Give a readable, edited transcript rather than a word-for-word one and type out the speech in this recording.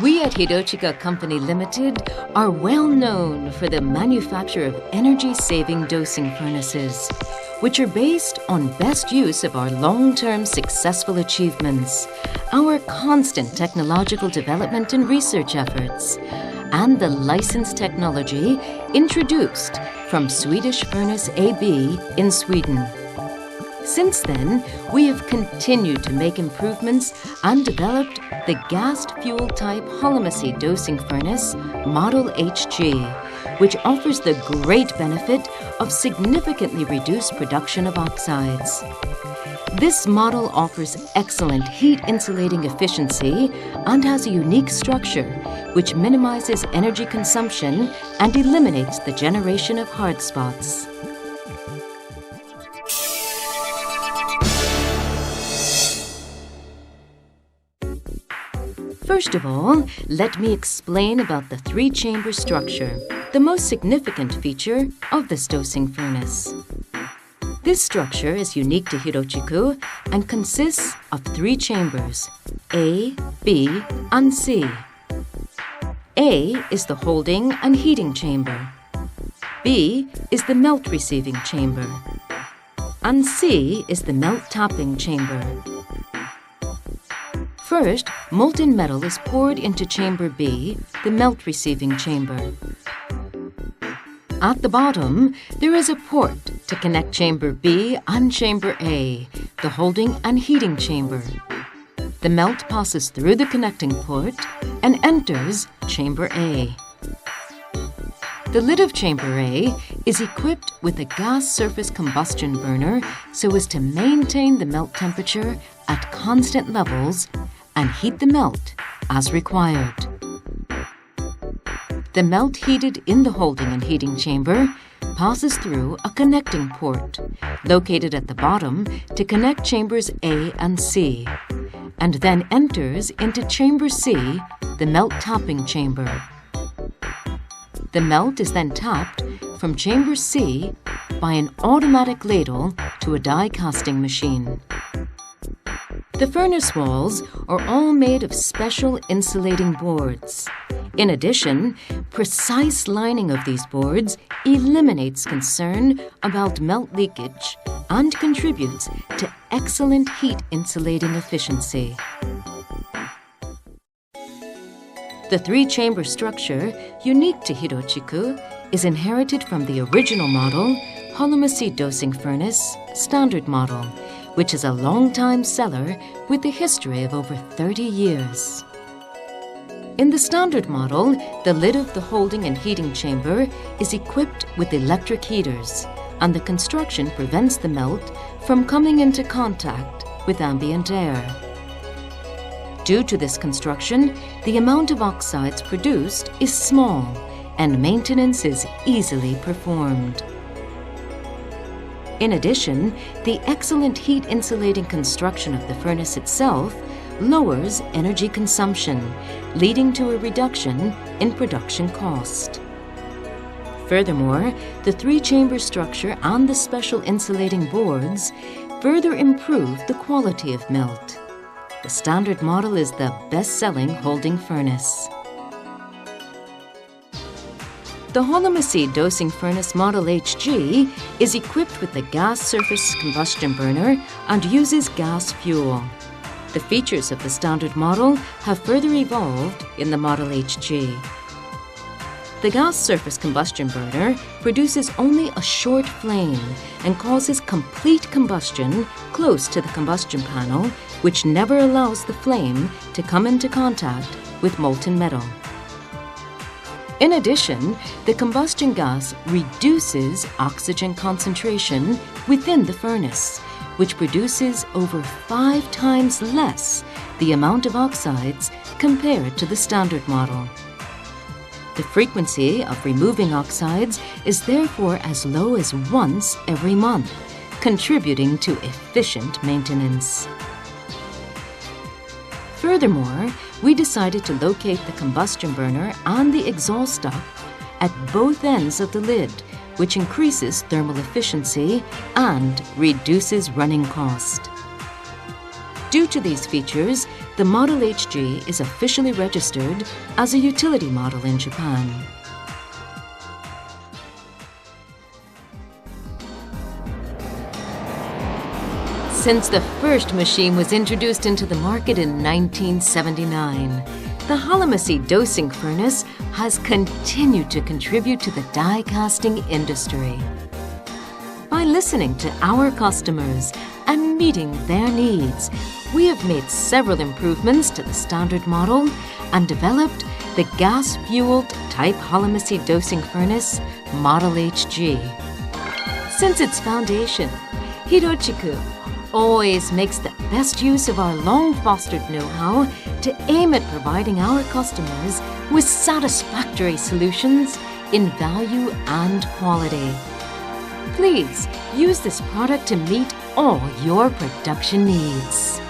We at HIROCHIKU Company Limited are well known for the manufacture of energy-saving dosing furnaces, which are based on best use of our long-term successful achievements, our constant technological development and research efforts, and the licensed technology introduced from Swedish Furnace AB in Sweden. Since then, we have continued to make improvements and developed the gassed fuel type Holimesy dosing furnace Model HG, which offers the great benefit of significantly reduced production of oxides. This model offers excellent heat insulating efficiency and has a unique structure which minimizes energy consumption and eliminates the generation of hard spots. First of all, let me explain about the three-chamber structure, the most significant feature of this dosing furnace. This structure is unique to HIROCHIKU and consists of three chambers, A, B, and C. A is the holding and heating chamber. B is the melt receiving chamber. And C is the melt tapping chamber. First, molten metal is poured into chamber B, the melt receiving chamber. At the bottom, there is a port to connect chamber B and chamber A, the holding and heating chamber. The melt passes through the connecting port and enters chamber A. The lid of chamber A is equipped with a gas surface combustion burner so as to maintain the melt temperature at constant levels and heat the melt as required. The melt heated in the holding and heating chamber passes through a connecting port located at the bottom to connect chambers A and C, and then enters into chamber C, the melt tapping chamber. The melt is then tapped from chamber C by an automatic ladle to a die casting machine. The furnace walls are all made of special insulating boards. In addition, precise lining of these boards eliminates concern about melt leakage and contributes to excellent heat insulating efficiency. The three-chamber structure, unique to HIROCHIKU, is inherited from the original model, Holimesy dosing furnace, standard model, which is a long-time seller with a history of over 30 years. In the standard model, the lid of the holding and heating chamber is equipped with electric heaters, and the construction prevents the melt from coming into contact with ambient air. Due to this construction, the amount of oxides produced is small, and maintenance is easily performed. In addition, the excellent heat insulating construction of the furnace itself lowers energy consumption, leading to a reduction in production cost. Furthermore, the three-chamber structure and the special insulating boards further improve the quality of melt. The standard model is the best-selling holding furnace. The Holimesy dosing furnace Model HG is equipped with a gas surface combustion burner and uses gas fuel. The features of the standard model have further evolved in the Model HG. The gas surface combustion burner produces only a short flame and causes complete combustion close to the combustion panel, which never allows the flame to come into contact with molten metal. In addition, the combustion gas reduces oxygen concentration within the furnace, which produces over 5 times less the amount of oxides compared to the standard model. The frequency of removing oxides is therefore as low as once every month, contributing to efficient maintenance. Furthermore, we decided to locate the combustion burner and the exhaust duct at both ends of the lid, which increases thermal efficiency and reduces running cost. Due to these features, the Model HG is officially registered as a utility model in Japan. Since the first machine was introduced into the market in 1979, the Holimesy dosing furnace has continued to contribute to the die casting industry. By listening to our customers and meeting their needs, we have made several improvements to the standard model and developed the gas-fueled type Holimesy dosing furnace Model HG. Since its foundation, HIROCHIKU always makes the best use of our long-fostered know-how to aim at providing our customers with satisfactory solutions in value and quality. Please use this product to meet all your production needs.